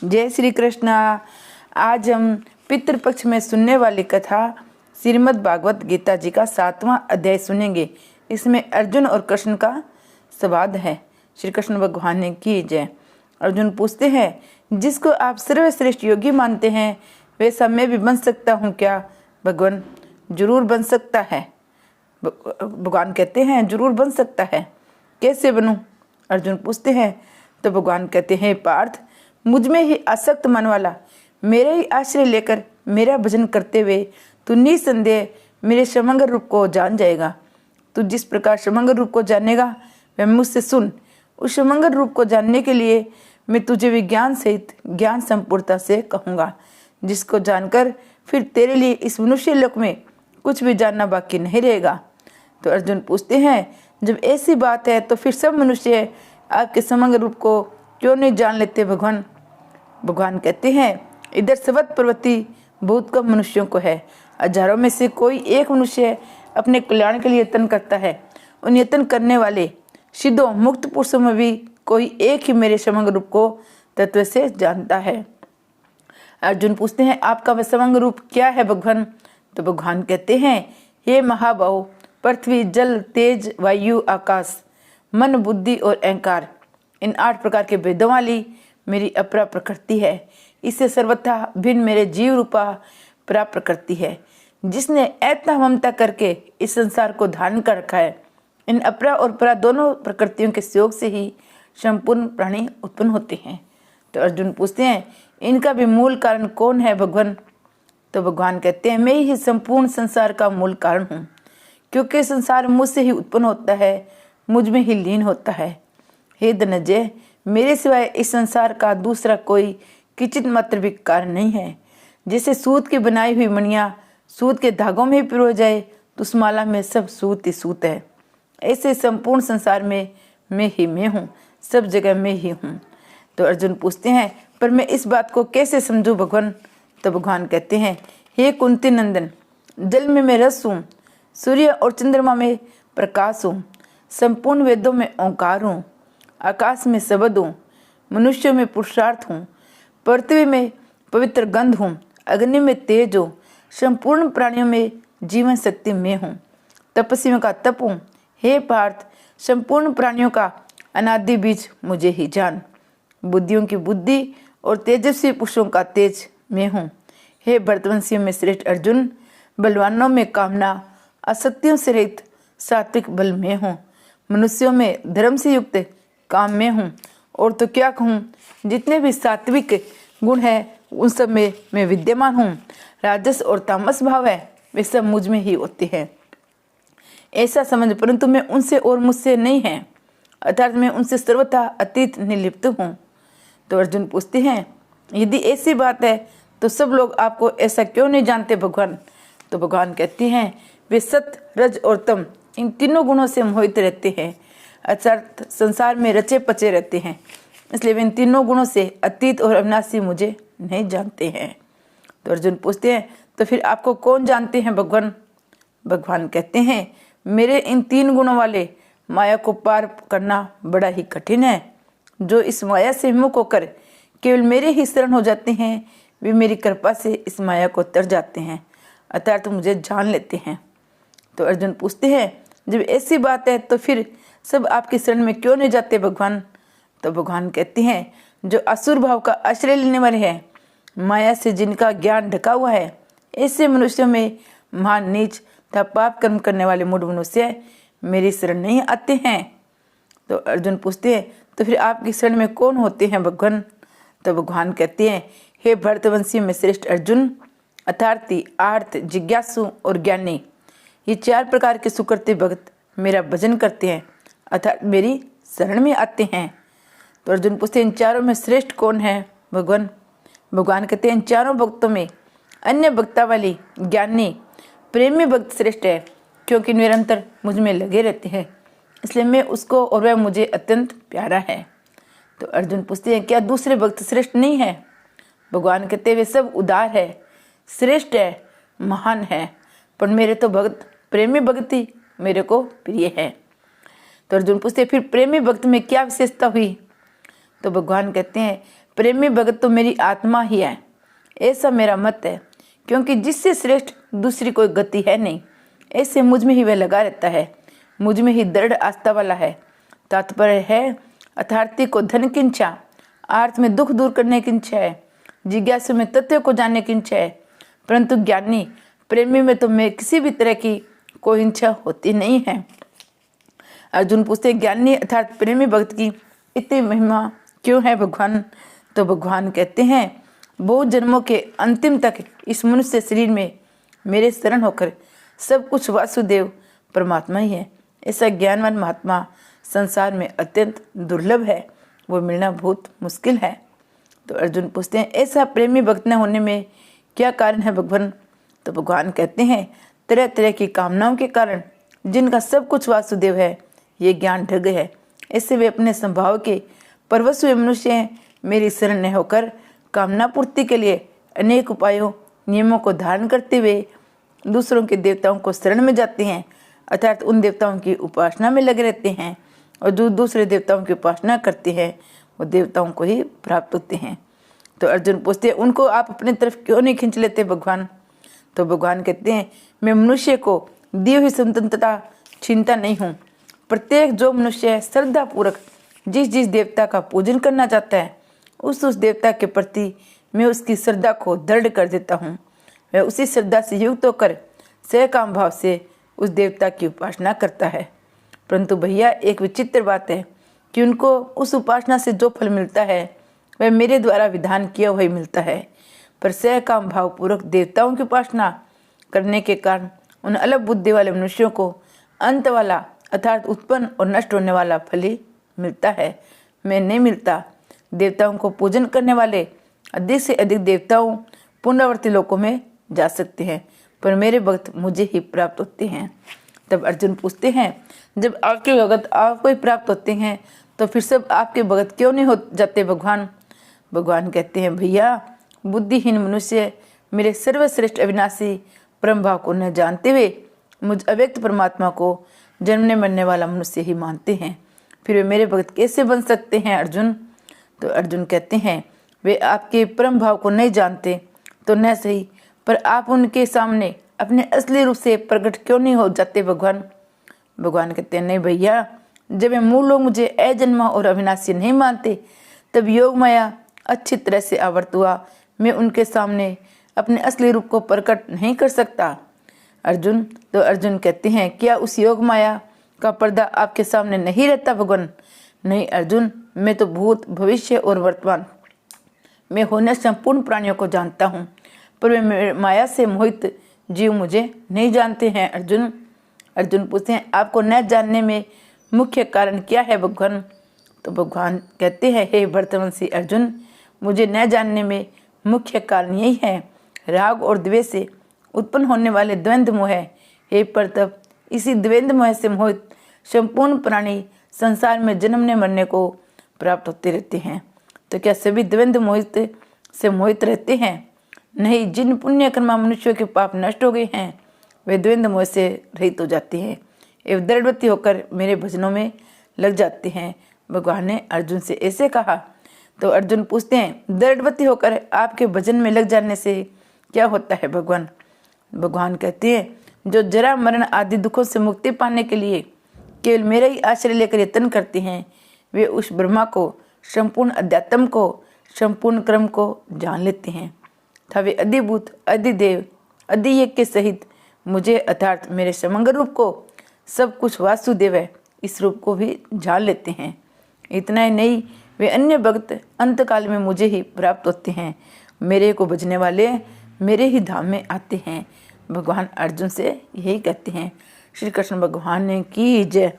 जय श्री कृष्ण। आज हम पितृपक्ष में सुनने वाली कथा श्रीमद् भागवत गीता जी का 7वां अध्याय सुनेंगे। इसमें अर्जुन और कृष्ण का संवाद है। श्री कृष्ण भगवान ने की जय। अर्जुन पूछते हैं, जिसको आप सर्वश्रेष्ठ योगी मानते हैं वैसा मैं भी बन सकता हूँ क्या? भगवान, जरूर बन सकता है। भगवान कहते हैं, जरूर बन सकता है। कैसे बनूं? अर्जुन पूछते हैं। तो भगवान कहते हैं, पार्थ, मुझ में ही आसक्त मन वाला मेरे ही आश्रय लेकर मेरा भजन करते हुए तू निसंदेह मेरे समग्र रूप को जान जाएगा। तू जिस प्रकार समग्र रूप को जानेगा वह मुझसे सुन। उस समग्र रूप को जानने के लिए मैं तुझे विज्ञान सहित ज्ञान संपूर्णता से कहूँगा, जिसको जानकर फिर तेरे लिए इस मनुष्य लोक में कुछ भी जानना बाकी नहीं रहेगा। तो अर्जुन पूछते हैं, जब ऐसी बात है तो फिर सब मनुष्य आपके समग्र रूप को क्यों नहीं जान लेते भगवान? भगवान कहते हैं, इधर सवत प्रवृत्ति बहुत कम मनुष्यों को है। हजारों में से कोई एक मनुष्य अपने कल्याण के लिए यत्न करता है। उन यत्न करने वाले सिद्धों मुक्त पुरुषों में भी कोई एक ही मेरे समग्र रूप को तत्व से जानता है। अर्जुन पूछते हैं, आपका वह समग्र रूप क्या है भगवान? तो भगवान कहते हैं, हे महाबाहो, पृथ्वी, जल, तेज, वायु, आकाश, मन, बुद्धि और अहंकार, इन 8 प्रकार के भेदों वाली मेरी अपरा प्रकृति है। इससे सर्वथा भिन्न मेरे जीव रूपा परा प्रकृति है, जिसने ऐसा ममता करके इस संसार को धारण कर रखा है। इन अपरा और परा दोनों प्रकृतियों के सहयोग से ही संपूर्ण प्राणी उत्पन्न होते हैं। तो अर्जुन पूछते हैं, इनका भी मूल कारण कौन है भगवान? तो भगवान कहते हैं, मैं ही संपूर्ण संसार का मूल कारण हूँ, क्योंकि संसार मुझसे ही उत्पन्न होता है, मुझ में ही लीन होता है। हे धनंजय, मेरे सिवाय इस संसार का दूसरा कोई किंचित मात्र भी कारण नहीं है। जैसे सूत की बनाई हुई मणियाँ सूत के धागों में ही पिरो जाए तो उस माला में सब सूत ही सूत है, ऐसे संपूर्ण संसार में मैं ही मैं हूँ, सब जगह मैं ही हूँ। तो अर्जुन पूछते हैं, पर मैं इस बात को कैसे समझूं भगवान? तो भगवान कहते हैं, हे कुंती नंदन, जल में मैं रस हूँ, सूर्य और चंद्रमा में प्रकाश हूँ, संपूर्ण वेदों में ओंकार हूँ, आकाश में शब्द हूँ, मनुष्यों में पुरुषार्थ हूँ, पृथ्वी में पवित्र गंध हूँ, अग्नि में तेज हूँ, संपूर्ण प्राणियों में जीवन शक्ति में हूँ, तपस्वियों का तप हूँ। हे पार्थ, संपूर्ण प्राणियों का अनादि बीज मुझे ही जान, बुद्धियों की बुद्धि और तेजस्वी पुरुषों का तेज मैं हूँ। हे भरतवंशियों में श्रेष्ठ अर्जुन, बलवानों में कामना, असत्यों से रहित सात्विक बल में हूँ, मनुष्यों में धर्म से युक्त काम में हूँ, और तो क्या कहूँ, जितने भी सात्विक गुण हैं उन सब में मैं विद्यमान हूँ। राजस और तामस भाव है वे सब मुझ में ही होते हैं, ऐसा समझ, परंतु मैं उनसे और मुझसे नहीं है, अर्थात मैं उनसे सर्वथा अतीत निर्लिप्त हूँ। तो अर्जुन पूछते हैं, यदि ऐसी बात है तो सब लोग आपको ऐसा क्यों नहीं जानते भगवान? तो भगवान कहते हैं, वे सत, रज और तम, इन तीनों गुणों से मोहित रहते हैं, अर्थात संसार में रचे पचे रहते हैं, इसलिए वे इन तीनों गुणों से अतीत और अविनाशी मुझे नहीं जानते हैं। तो अर्जुन पूछते हैं, तो फिर आपको कौन जानते हैं भगवान? भगवान कहते हैं, मेरे इन 3 गुणों वाले माया को पार करना बड़ा ही कठिन है। जो इस माया से मुक्त होकर केवल मेरे ही शरण हो जाते हैं, वे मेरी कृपा से इस माया को तर जाते हैं, अर्थात मुझे जान लेते हैं। तो अर्जुन पूछते हैं, जब ऐसी बात है तो फिर सब आपकी शरण में क्यों नहीं जाते भगवान? तो भगवान कहते हैं, जो असुर भाव का आश्रय लेने वाले हैं, माया से जिनका ज्ञान ढका हुआ है, ऐसे मनुष्यों में महान नीच तथा पाप कर्म करने वाले मूढ़ मनुष्य मेरी शरण नहीं आते हैं। तो अर्जुन पूछते हैं, तो फिर आपकी शरण में कौन होते हैं भगवान? तो भगवान कहते हैं, हे भरतवंशी में श्रेष्ठ अर्जुन, अर्थार्थी, आर्थ, जिज्ञासु और ज्ञानी, ये 4 प्रकार के सुकृति भक्त मेरा भजन करते हैं, अर्थात मेरी शरण में आते हैं। तो अर्जुन पूछते हैं, इन चारों में श्रेष्ठ कौन है भगवान? भगवान कहते हैं, इन चारों भक्तों में अन्य भक्ता वाली ज्ञानी प्रेमी भक्त श्रेष्ठ है, क्योंकि निरंतर मुझ में लगे रहते हैं, इसलिए मैं उसको और वह मुझे अत्यंत प्यारा है। तो अर्जुन पूछते हैं, क्या दूसरे भक्त श्रेष्ठ नहीं है? भगवान कहते हैं, वे सब उदार है, श्रेष्ठ है, महान है, पर मेरे तो भक्त प्रेमी भक्त ही मेरे को प्रिय है। तो अर्जुन पूछते हैं, फिर प्रेमी भक्त में क्या विशेषता हुई? तो भगवान कहते हैं, प्रेमी भगत तो मेरी आत्मा ही है, ऐसा मेरा मत है, क्योंकि जिससे श्रेष्ठ दूसरी कोई गति है नहीं। ऐसे मुझ में ही वह लगा रहता है, मुझ में ही दृढ़ आस्था वाला है। तात्पर्य है, अर्थार्थी को धन की इच्छा, आर्थ में दुख दूर करने की इच्छा है, जिज्ञासु में तथ्य को जानने की इच्छा है, परंतु ज्ञानी प्रेमी में तो मैं किसी भी तरह की कोई इच्छा होती नहीं है। अर्जुन पूछते, ज्ञानी अर्थात प्रेमी भक्त की इतनी महिमा क्यों है भगवान? तो भगवान कहते हैं, बहुत जन्मों के अंतिम तक इस मनुष्य शरीर में मेरे शरण होकर सब कुछ वासुदेव परमात्मा ही है। ऐसा ज्ञानवान महात्मा संसार में अत्यंत दुर्लभ है, वो मिलना बहुत मुश्किल है। तो अर्जुन पूछते हैं, ऐसा प्रेमी भक्त न होने में क्या कारण है भगवान? तो भगवान कहते हैं, तरह तरह की कामनाओं के कारण जिनका सब कुछ वासुदेव है, ये ज्ञान ढग है। इससे वे अपने स्वभाव के परवश हुए मनुष्य हैं, मेरी शरण न होकर कामना पूर्ति के लिए अनेक उपायों नियमों को धारण करते हुए दूसरों के देवताओं को शरण में जाते हैं, अर्थात उन देवताओं की उपासना में लगे रहते हैं, और जो दूसरे देवताओं की उपासना करते हैं वो देवताओं को ही प्राप्त होते हैं। तो अर्जुन पूछते हैं, उनको आप अपनी तरफ क्यों नहीं खींच लेते भगवान? तो भगवान कहते हैं, मैं मनुष्य को दी हुई स्वतंत्रता छीनता नहीं हूँ। प्रत्येक जो मनुष्य श्रद्धा पूर्वक जिस जिस देवता का पूजन करना चाहता है, उस देवता के प्रति मैं उसकी श्रद्धा को दृढ़ कर देता हूँ। वह उसी श्रद्धा से युक्त होकर सहकाम भाव से उस देवता की उपासना करता है। परंतु भैया, एक विचित्र बात है कि उनको उस उपासना से जो फल मिलता है वह मेरे द्वारा विधान किया हुआ ही मिलता है, पर सहकाम भाव पूर्वक देवताओं की उपासना करने के कारण उन अलग बुद्धि वाले मनुष्यों को अंत वाला अर्थात उत्पन्न और नष्ट होने वाला फल ही मिलता है, मैं नहीं मिलता। देवताओं को पूजन करने वाले अधिक से अधिक देवताओं पुनरावर्ती लोकों में जा सकते हैं, पर मेरे भक्त मुझे ही प्राप्त होते हैं। तब अर्जुन पूछते हैं, जब आपके भगत आपको ही प्राप्त होते हैं तो फिर सब आपके भगत क्यों नहीं हो जाते भगवान? भगवान कहते हैं, भैया, बुद्धिहीन मनुष्य मेरे सर्वश्रेष्ठ अविनाशी परम भाव को न जानते हुए मुझ अव्यक्त परमात्मा को जन्मने मरने वाला मनुष्य ही मानते हैं, फिर वे मेरे भगत कैसे बन सकते हैं अर्जुन? तो अर्जुन कहते हैं, वे आपके परम भाव को नहीं जानते तो न सही, पर आप उनके सामने अपने असली रूप से प्रकट क्यों नहीं हो जाते भगवान? भगवान कहते हैं, नहीं भैया, जब वे मूल लोग मुझे अजन्मा और अविनाशी नहीं मानते तब योग माया अच्छी तरह से आवर्त हुआ मैं उनके सामने अपने असली रूप को प्रकट नहीं कर सकता। अर्जुन तो अर्जुन कहते हैं, क्या उस योग माया का पर्दा आपके सामने नहीं रहता भगवान? नहीं अर्जुन, मैं तो भूत भविष्य और वर्तमान में होने संपूर्ण प्राणियों को जानता हूँ, पर वे माया से मोहित जीव मुझे नहीं जानते हैं अर्जुन। अर्जुन पूछते हैं, आपको न जानने में मुख्य कारण क्या है भगवान? तो भगवान कहते हैं, हे भरतवंशी अर्जुन, मुझे न जानने में मुख्य कारण यही है, राग और द्वेष से उत्पन्न होने वाले द्वंद्व मोह है। हे परतप, इसी द्वंद्व मोह से मोहित संपूर्ण प्राणी संसार में जन्मने मरने को प्राप्त होते रहते हैं। तो क्या सभी द्वंद्व मोहित से मोहित रहते हैं? नहीं, जिन पुण्य कर्मा मनुष्यों के पाप नष्ट हो गए हैं वे द्वंद्व मोह से रहित हो जाते हैं एवं दृढ़वती होकर मेरे भजनों में लग जाते हैं। भगवान ने अर्जुन से ऐसे कहा। तो अर्जुन पूछते हैं, दृढ़वती होकर आपके भजन में लग जाने से क्या होता है भगवान? भगवान कहते हैं, जो जरा मरण आदि दुखों से मुक्ति पाने के लिए केवल मेरा ही आश्रय लेकर यत्न करते हैं, वे उस ब्रह्मा को, संपूर्ण अध्यात्म को, संपूर्ण क्रम को जान लेते हैं था। वे अधिभूत, अधिदेव, अधियज्ञ के सहित मुझे अर्थात मेरे समग्र रूप को, सब कुछ वासुदेव है, इस रूप को भी जान लेते हैं। इतना ही नहीं, वे अन्य भक्त अंतकाल में मुझे ही प्राप्त होते हैं, मेरे को भजने वाले मेरे ही धाम में आते हैं। भगवान अर्जुन से यही कहते हैं। श्री कृष्ण भगवान ने की जय।